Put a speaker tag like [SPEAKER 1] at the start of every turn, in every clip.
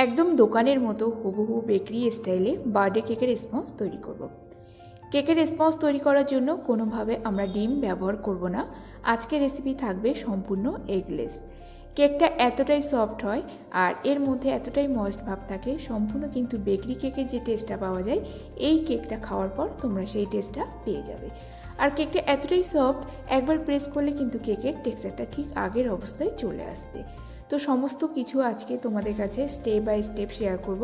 [SPEAKER 1] একদম দোকানের মতো হুবহু বেকারি স্টাইলে বার্থডে কেকের স্পঞ্জ তৈরি করব। কেকের স্পঞ্জ তৈরি করার জন্য কোনোভাবে আমরা ডিম ব্যবহার করব না। আজকের রেসিপি থাকবে সম্পূর্ণ এগলেস। কেকটা এতটাই সফট হয় আর এর মধ্যে এতটাই ময়েস্ট ভাব থাকে, সম্পূর্ণ কিন্তু বেকারি কেকের যে টেস্টটা পাওয়া যায় এই কেকটা খাওয়ার পর তোমরা সেই টেস্টটা পেয়ে যাবে। আর কেকটা এতটাই সফট, একবার প্রেস করলে কিন্তু কেকের টেক্সচারটা ঠিক আগের অবস্থায় চলে আসছে। তো সমস্ত কিছু আজকে তোমাদের কাছে স্টেপ বাই স্টেপ শেয়ার করব।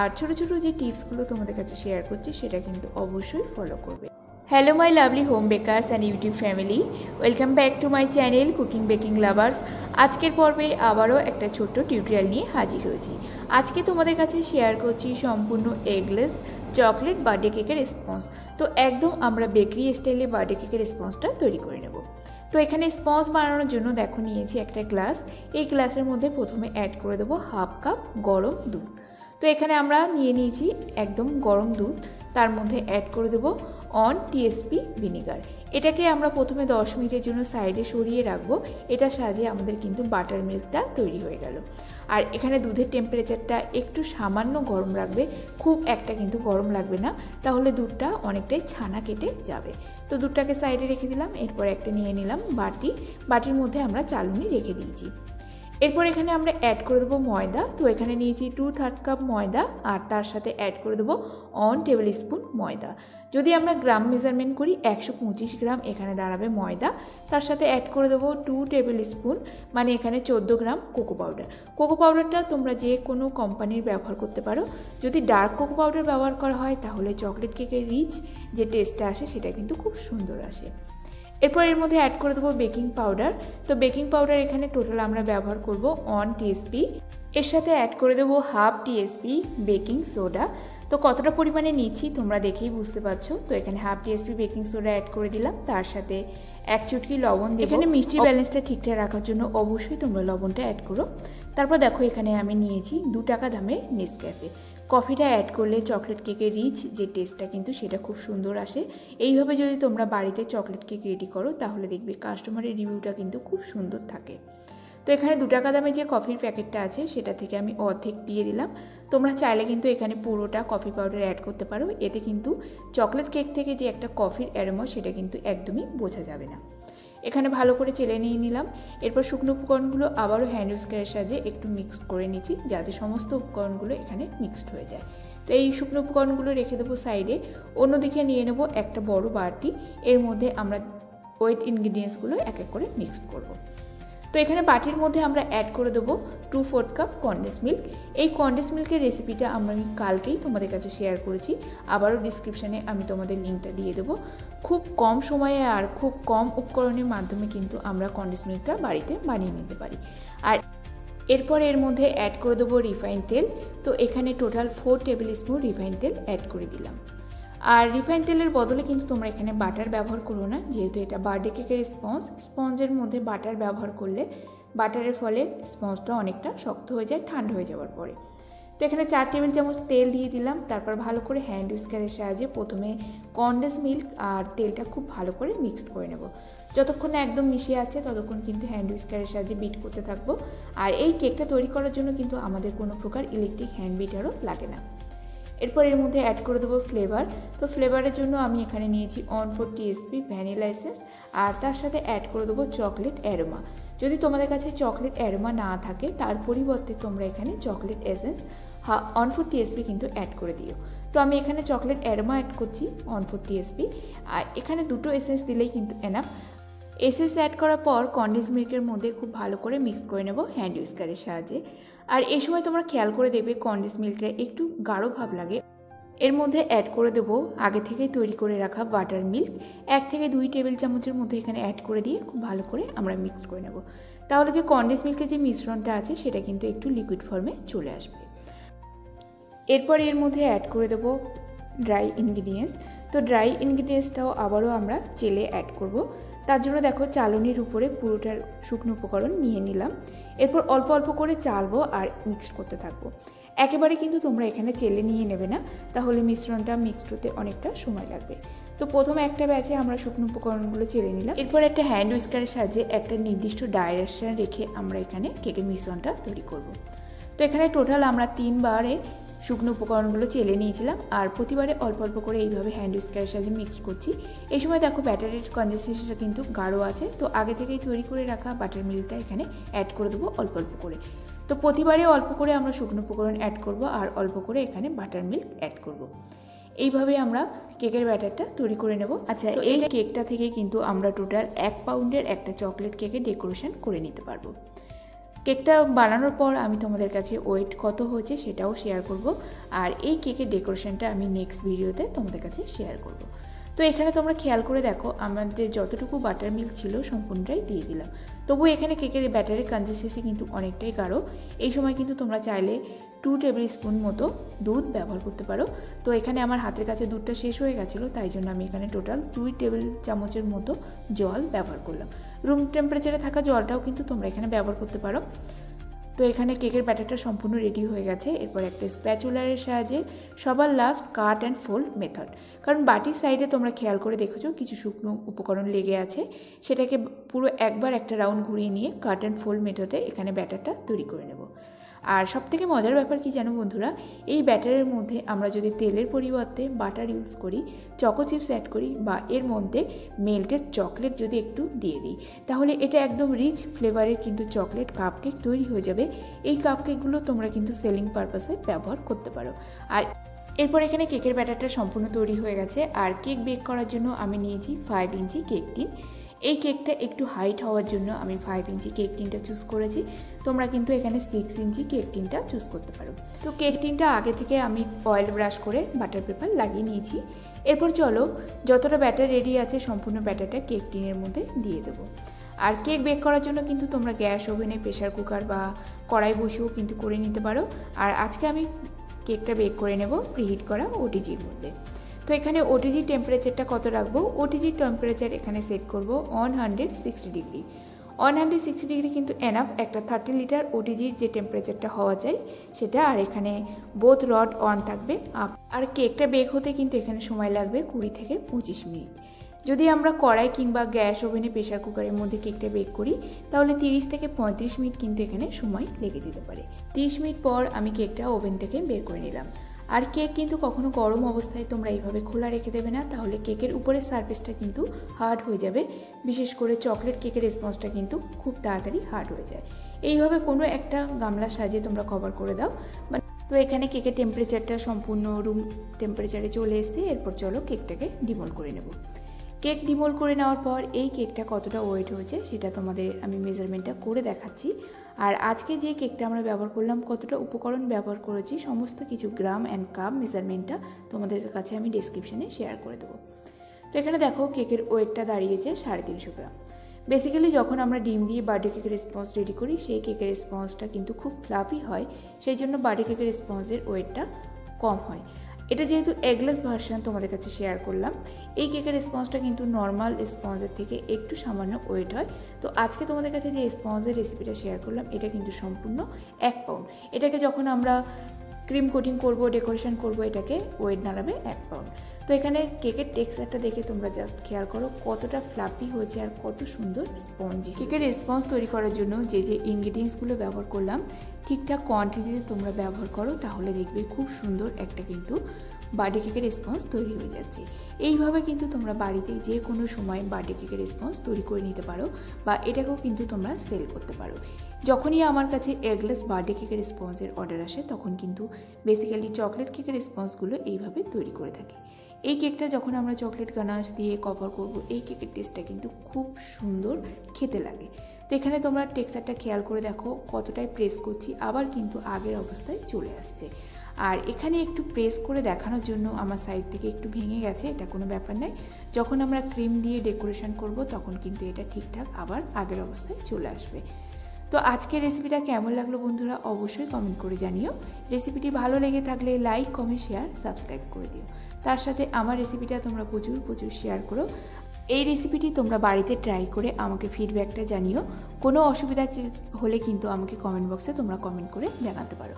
[SPEAKER 1] আর ছোট ছোট যে টিপসগুলো তোমাদের কাছে শেয়ার করছি সেটা কিন্তু অবশ্যই ফলো করবে। Hello my lovely home bakers and YouTube family, welcome back to my channel cooking baking lovers. আজকের পর্বে আবারও একটা ছোট্ট টিউটোরিয়াল নিয়ে হাজির হয়েছি। আজকে তোমাদের কাছে শেয়ার করছি সম্পূর্ণ এগলেস চকলেট বার্থডে কেকের স্পঞ্জ। তো একদম আমরা বেকারি স্টাইলে বার্থডে কেকের স্পঞ্জটা তৈরি করে নেব। তো এখানে স্পঞ্জ বানানোর জন্য দেখো নিয়েছি একটা গ্লাস। এই গ্লাসের মধ্যে প্রথমে অ্যাড করে দেবো হাফ কাপ গরম দুধ। তো এখানে আমরা নিয়ে নিয়েছি একদম গরম দুধ, তার মধ্যে অ্যাড করে দেবো 1 টিস্পুন ভিনিগার। এটাকে আমরা প্রথমে 10 মিনিটের জন্য সাইডে সরিয়ে রাখবো। এটা সাহায্যে আমাদের কিন্তু বাটার মিল্কটা তৈরি হয়ে গেল। আর এখানে দুধের টেম্পারেচারটা একটু সামান্য গরম রাখবে, খুব একটা কিন্তু গরম লাগবে না, তাহলে দুধটা অনেকটাই ছানা কেটে যাবে। তো দুধটাকে সাইডে রেখে দিলাম। এরপর একটা নিয়ে নিলাম বাটির মধ্যে আমরা চালুনি রেখে দিয়েছি। এরপর এখানে আমরা অ্যাড করে দেবো ময়দা। তো এখানে নিয়েছি 2/3 কাপ ময়দা, আর তার সাথে অ্যাড করে দেবো 1 টেবিল স্পুন ময়দা। যদি আমরা গ্রাম মেজারমেন্ট করি 125 গ্রাম এখানে দাঁড়াবে ময়দা। তার সাথে অ্যাড করে দেবো 2 টেবিল স্পুন, মানে এখানে 14 গ্রাম কোকো পাউডার। কোকো পাউডারটা তোমরা যে কোনো কোম্পানির ব্যবহার করতে পারো। যদি ডার্ক কোকো পাউডার ব্যবহার করা হয় তাহলে চকলেট কেকের রিচ যে টেস্টটা আসে সেটা কিন্তু খুব সুন্দর আসে। এরপর এর মধ্যে অ্যাড করে দেবো বেকিং পাউডার। তো বেকিং পাউডার এখানে টোটাল আমরা ব্যবহার করব 1 টিস্পুন। এর সাথে অ্যাড করে দেবো হাফ টিস্পুন বেকিং সোডা। তো কতটা পরিমাণে নিচ্ছি তোমরা দেখেই বুঝতে পারছো। তো এখানে half teaspoon baking soda add করে দিলাম, তার সাথে 1 চুটকি লবণ দেব। এখানে মিষ্টির ব্যালেন্সটা ঠিকঠাক রাখার জন্য অবশ্যই তোমরা লবণটা অ্যাড করো। তারপর দেখো এখানে আমি নিয়েছি 2 টাকা দামের নেসক্যাফে। কফিটা অ্যাড করলে চকলেট কেকের রিচ যে টেস্টটা কিন্তু সেটা খুব সুন্দর আসে। এইভাবে যদি তোমরা বাড়িতে চকলেট কেক রেডি করো তাহলে দেখবে কাস্টমারের রিভিউটা কিন্তু খুব সুন্দর থাকে। তো এখানে 2 টাকা দামে যে কফির প্যাকেটটা আছে সেটা থেকে আমি অর্ধেক দিয়ে দিলাম। তোমরা চাইলে কিন্তু এখানে পুরোটা কফি পাউডার অ্যাড করতে পারো। এতে কিন্তু চকলেট কেক থেকে যে একটা কফির অ্যারোমা সেটা কিন্তু একদমই বোঝা যাবে না। এখানে ভালো করে চেলে নিয়ে নিলাম। এরপর শুকনো উপকরণগুলো আবারও হ্যান্ড উইস্কারের সাহায্যে একটু মিক্সড করে নিচ্ছি, যাতে সমস্ত উপকরণগুলো এখানে মিক্সড হয়ে যায়। তো এই শুকনো উপকরণগুলো রেখে দেবো সাইডে। অন্যদিকে নিয়ে নেব একটা বড় বাটি। এর মধ্যে আমরা ওয়েট ইনগ্রিডিয়েন্টসগুলো এক এক করে মিক্সড করব। তো এখানে বাটির মধ্যে আমরা অ্যাড করে দেবো 2/4 কাপ কনডেন্স মিল্ক। এই কনডেন্স মিল্কের রেসিপিটা আমি কালকেই তোমাদের কাছে শেয়ার করেছি, আবারও ডিসক্রিপশানে আমি তোমাদের লিঙ্কটা দিয়ে দেবো। খুব কম সময়ে আর খুব কম উপকরণের মাধ্যমে কিন্তু আমরা কনডেন্স মিল্কটা বাড়িতে বানিয়ে নিতে পারি। আর এরপর এর মধ্যে অ্যাড করে দেবো রিফাইন তেল। তো এখানে টোটাল 4 টেবিল স্পুন রিফাইন তেল অ্যাড করে দিলাম। আর রিফাইন তেলের বদলে কিন্তু তোমরা এখানে বাটার ব্যবহার করো না, যেহেতু এটা বার্থডে কেকের স্পঞ্জের মধ্যে বাটার ব্যবহার করলে বাটারের ফলে স্পঞ্জটা অনেকটা শক্ত হয়ে যায় ঠান্ডা হয়ে যাওয়ার পরে। তো এখানে 4 টেবিল চামচ তেল দিয়ে দিলাম। তারপর ভালো করে হ্যান্ড উইস্কারের সাহায্যে প্রথমে কনডেন্স মিল্ক আর তেলটা খুব ভালো করে মিক্সড করে নেব। যতক্ষণ না একদম মিশিয়ে আছে ততক্ষণ কিন্তু হ্যান্ড উইস্কারের সাহায্যে বিট করতে থাকবো। আর এই কেকটা তৈরি করার জন্য কিন্তু আমাদের কোনো প্রকার ইলেকট্রিক হ্যান্ড বিটারও লাগে না। এরপর এর মধ্যে অ্যাড করে দেবো ফ্লেভার। তো ফ্লেভারের জন্য আমি এখানে নিয়েছি 1/4 টিস্পুন ভ্যানিলা এসেন্স, আর তার সাথে অ্যাড করে দেবো চকলেট অ্যারোমা। যদি তোমাদের কাছে চকলেট অ্যারোমা না থাকে তার পরিবর্তে তোমরা এখানে চকলেট এসেন্স 1/4 টিস্পুন কিন্তু অ্যাড করে দিও। তো আমি এখানে চকলেট অ্যারোমা অ্যাড করছি 1/4 টিস্পুন, আর এখানে 2টো এসেন্স দিলেই কিন্তু এনাফ। এসেন্স অ্যাড করার পর কনডেন্স মিল্কের মধ্যে খুব ভালো করে মিক্স করে নেব হ্যান্ড উইস্কারের সাহায্যে। আর এই সময় তোমরা খেয়াল করে দেখবে কনডেন্স মিল্কটা একটু গাঢ় ভাব লাগে। এর মধ্যে অ্যাড করে দেবো আগে থেকেই তৈরি করে রাখা বাটার মিল্ক। 1 থেকে 2 টেবিল চামচের মধ্যে এখানে অ্যাড করে দিয়ে খুব ভালো করে আমরা মিক্সড করে নেব। তাহলে যে কনডেন্স মিল্কের যে মিশ্রণটা আছে সেটা কিন্তু একটু লিকুইড ফর্মে চলে আসবে। এরপর এর মধ্যে অ্যাড করে দেবো ড্রাই ইনগ্রিডিয়েন্টস। তো ড্রাই ইনগ্রিডিয়েন্টসটাও আবারও আমরা চেলে অ্যাড করব। তার জন্য দেখো চালনির উপরে পুরোটার শুকনো উপকরণ নিয়ে নিলাম। এরপর অল্প অল্প করে চালবো আর মিক্সড করতে থাকবো। একেবারে কিন্তু তোমরা এখানে চেলে নিয়ে নেবে না, তাহলে মিশ্রণটা মিক্সড হতে অনেকটা সময় লাগবে। তো প্রথমে একটা ব্যাচে আমরা শুকনো উপকরণগুলো চেলে নিলাম। এরপর একটা হ্যান্ড উইস্কারের সাহায্যে একটা নির্দিষ্ট ডাইরেকশন রেখে আমরা এখানে কেকের মিশ্রণটা তৈরি করব। তো এখানে টোটাল আমরা 3 বারে শুকনো উপকরণগুলো চেলে নিয়েছিলাম, আর প্রতিবারে অল্প অল্প করে এইভাবে হ্যান্ড উইস্কারের সাহায্যে মিক্স করছি। এই সময় দেখো ব্যাটারের কনসিস্টেন্সিটা কিন্তু গাঢ় আছে, তো আগে থেকেই তৈরি করে রাখা বাটার মিল্কটা এখানে অ্যাড করে দেবো অল্প অল্প করে। তো প্রতিবারে অল্প করে আমরা শুকনো উপকরণ অ্যাড করব আর অল্প করে এখানে বাটার মিল্ক অ্যাড করব। এইভাবে আমরা কেকের ব্যাটারটা তৈরি করে নেব। আচ্ছা, এই কেকটা থেকে কিন্তু আমরা টোটাল 1 পাউন্ডের একটা চকলেট কেকের ডেকোরেশন করে নিতে পারবো। কেকটা বানানোর পর আমি তোমাদের কাছে ওয়েট কত হয়েছে সেটাও শেয়ার করব, আর এই কেকের ডেকোরেশনটা আমি নেক্সট ভিডিওতে তোমাদের কাছে শেয়ার করব। তো এখানে তোমরা খেয়াল করে দেখো, আমাদের যতটুকু বাটার মিল্ক ছিল সম্পূর্ণটাই দিয়ে দিলাম। তবু এখানে কেকের ব্যাটারের কনসিস্টেন্সি কিন্তু অনেকটাই গাঢ়। এই সময় কিন্তু তোমরা চাইলে 2 টেবিল স্পুন মতো দুধ ব্যবহার করতে পারো। তো এখানে আমার হাতের কাছে দুধটা শেষ হয়ে গেছিলো, তাই জন্য আমি এখানে টোটাল 2 টেবিল চামচের মতো জল ব্যবহার করলাম। রুম টেম্পারেচারে থাকা জলটাও কিন্তু তোমরা এখানে ব্যবহার করতে পারো। তো এখানে কেকের ব্যাটারটা সম্পূর্ণ রেডি হয়ে গেছে। এরপর একটা স্প্যাচুলারের সাহায্যে সবার last cut and fold method, কারণ বাটির সাইডে তোমরা খেয়াল করে দেখেছো কিছু শুকনো উপকরণ লেগে আছে, সেটাকে পুরো একবার একটা রাউন্ড ঘুরিয়ে নিয়ে কাট অ্যান্ড ফোল্ড মেথডে এখানে ব্যাটারটা তৈরি করে নেব। আর সবথেকে মজার ব্যাপার কি জানো বন্ধুরা, এই ব্যাটারের মধ্যে আমরা যদি তেলের পরিবর্তে বাটার ইউজ করি, চকো চিপস অ্যাড করি বা এর মধ্যে মেল্টেড চকলেট যদি একটু দিয়ে দিই, তাহলে এটা একদম রিচ ফ্লেভারের কিন্তু চকলেট কাপকেক তৈরি হয়ে যাবে। এই কাপকেকগুলো তোমরা কিন্তু সেলিং পারপাসে ব্যবহার করতে পারো। আর এরপর এখানে কেকের ব্যাটারটা সম্পূর্ণ তৈরি হয়ে গেছে, আর কেক বেক করার জন্য আমি নিয়েছি 5 ইঞ্চি কেক টিন। এই কেকটা একটু হাইট হওয়ার জন্য আমি 5 ইঞ্চি কেক টিনটা চুজ করেছি। তোমরা কিন্তু এখানে 6 ইঞ্চি কেক টিনটা চুজ করতে পারো। তো কেক টিনটা আগে থেকে আমি অয়েল ব্রাশ করে বাটার পেপার লাগিয়ে নিয়েছি। এরপর চলো যতটা ব্যাটার রেডি আছে সম্পূর্ণ ব্যাটারটা কেক টিনের মধ্যে দিয়ে দেবো। আর কেক বেক করার জন্য কিন্তু তোমরা গ্যাস ওভেনে, প্রেশার কুকার বা কড়াই বসেও কিন্তু করে নিতে পারো। আর আজকে আমি কেকটা বেক করে নেব প্রিহিট করা ওটিজির মধ্যে। তো এখানে ওটিজি টেম্পারেচারটা কত রাখবো, ওটিজির টেম্পারেচার এখানে সেট করব 160 ডিগ্রি। 160 ডিগ্রি কিন্তু এনাফ একটা 30 লিটার ওটিজির যে টেম্পারেচারটা হওয়া চাই সেটা। আর এখানে বোথ রড অন থাকবে আপ। আর কেকটা বেক হতে কিন্তু এখানে সময় লাগবে 20 থেকে 25 মিনিট। যদি আমরা কড়াই কিংবা গ্যাস ওভেনে, প্রেশার কুকারের মধ্যে কেকটা বেক করি তাহলে 30 থেকে 35 মিনিট কিন্তু এখানে সময় লেগে যেতে পারে। 30 মিনিট পর আমি কেকটা ওভেন থেকে বের করে নিলাম। আর কেক কিন্তু কখনো গরম অবস্থায় তোমরা এইভাবে খোলা রেখে দেবে না, তাহলে কেকের উপরের সারফেসটা কিন্তু হার্ড হয়ে যাবে। বিশেষ করে চকলেট কেকের স্পঞ্জটা কিন্তু খুব তাড়াতাড়ি হার্ড হয়ে যায়। এইভাবে কোনো একটা গামলা সাজিয়ে তোমরা কভার করে দাও। তো এখানে কেকের টেম্পারেচারটা সম্পূর্ণ রুম টেম্পারেচারে চলে এসেছে। এরপর চলো কেকটাকে ডিমোল্ড করে নেব। কেক ডিমোল্ড করে নেওয়ার পর এই কেকটা কতটা ওয়েট হয়েছে সেটা তোমাদের আমি মেজারমেন্টটা করে দেখাচ্ছি। আর আজকে যে কেকটা আমরা ব্যবহার করলাম, কতটা উপকরণ ব্যবহার করেছি, সমস্ত কিছু গ্রাম অ্যান্ড কাপ মেজারমেন্টটা তোমাদের কাছে আমি ডেসক্রিপশনে শেয়ার করে দেবো। তো এখানে দেখো কেকের ওয়েটটা দাঁড়িয়েছে 350 গ্রাম। বেসিক্যালি যখন আমরা ডিম দিয়ে বার্থডে কেকের স্পঞ্জ রেডি করি সেই কেকের স্পঞ্জটা কিন্তু খুব ফ্লাফি হয়, সেই জন্য বার্থডে কেকের স্পঞ্জের ওয়েটটা কম হয়। এটা যেহেতু এগলেস ভার্সন তোমাদের কাছে শেয়ার করলাম, এই কেকের স্পঞ্জটা কিন্তু নর্মাল স্পঞ্জের থেকে একটু সামান্য ওয়েট হয়। তো আজকে তোমাদের কাছে যে স্পঞ্জের রেসিপিটা শেয়ার করলাম এটা কিন্তু সম্পূর্ণ 1 পাউন্ড। এটাকে যখন আমরা ক্রিম কোটিং করব, ডেকোরেশন করব, এটাকে ওয়েট দাঁড়াবে 1 পাউন্ড। তো এখানে কেকের টেক্সচারটা দেখে তোমরা জাস্ট খেয়াল করো কতটা ফ্লাফি হয়েছে আর কত সুন্দর স্পঞ্জি। কেকের স্পঞ্জ তৈরি করার জন্য যে যে ইনগ্রিডিয়েন্টসগুলো ব্যবহার করলাম ঠিকঠাক কোয়ান্টিটিতে তোমরা ব্যবহার করো, তাহলে দেখবে খুব সুন্দর একটা কিন্তু বার্থডে কেকের স্পঞ্জ তৈরি হয়ে যাচ্ছে। এইভাবে কিন্তু তোমরা বাড়িতে যে কোনো সময় বার্থডে কেকের স্পঞ্জ তৈরি করে নিতে পারো বা এটাকেও কিন্তু তোমরা সেল করতে পারো। যখনই আমার কাছে এগলেস বার্থডে কেকের স্পঞ্জের অর্ডার আসে তখন কিন্তু বেসিক্যালি চকলেট কেকের স্পঞ্জগুলো এইভাবে তৈরি করে থাকি। এই কেকটা যখন আমরা চকলেট গানাশ দিয়ে কভার করব, এই কেকের টেস্টটা কিন্তু খুব সুন্দর খেতে লাগে। তো এখানে তোমরা টেক্সচারটা খেয়াল করে দেখো কতটাই প্রেস করছি, আবার কিন্তু আগের অবস্থায় চলে আসছে। আর এখানে একটু প্রেস করে দেখানোর জন্য আমার সাইড থেকে একটু ভেঙে গেছে, এটা কোনো ব্যাপার নয়। যখন আমরা ক্রিম দিয়ে ডেকোরেশন করব তখন কিন্তু এটা ঠিকঠাক আবার আগের অবস্থায় চলে আসবে। তো আজকের রেসিপিটা কেমন লাগলো বন্ধুরা অবশ্যই কমেন্ট করে জানিও। রেসিপিটি ভালো লেগে থাকলে লাইক, কমেন্ট, শেয়ার, সাবস্ক্রাইব করে দিও। তার সাথে আমার রেসিপিটা তোমরা প্রচুর শেয়ার করো। এই রেসিপিটি তোমরা বাড়িতে ট্রাই করে আমাকে ফিডব্যাকটা জানিও। কোনো অসুবিধা হলে কিন্তু আমাকে কমেন্ট বক্সে তোমরা কমেন্ট করে জানাতে পারো।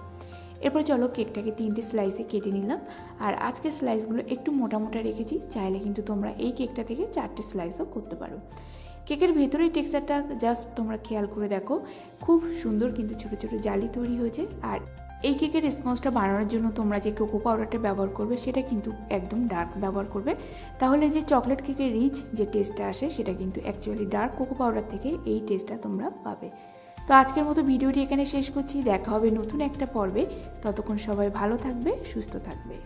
[SPEAKER 1] এরপর চলো কেকটাকে 3টে স্লাইসে কেটে নিলাম। আর আজকের স্লাইসগুলো একটু মোটা মোটা রেখেছি, চাইলে কিন্তু তোমরা এই কেকটা থেকে 4টে স্লাইসও করতে পারো। কেকের ভেতরের টেক্সচারটা জাস্ট তোমরা খেয়াল করে দেখো, খুব সুন্দর কিন্তু ছোট ছোট জালি তৈরি হয়েছে। আর এই কেকের স্পঞ্জটা বানানোর জন্য তোমরা যে কোকো পাউডারটা ব্যবহার করবে সেটা কিন্তু একদম ডার্ক ব্যবহার করবে, তাহলে যে চকলেট কেকের রিচ যে টেস্টটা আসে সেটা কিন্তু অ্যাকচুয়ালি ডার্ক কোকো পাউডার থেকে এই টেস্টটা তোমরা পাবে। তো আজকের মতো ভিডিওটি এখানে শেষ করছি, দেখা হবে নতুন একটা পর্বে। ততক্ষণ সবাই ভালো থাকবে, সুস্থ থাকবে।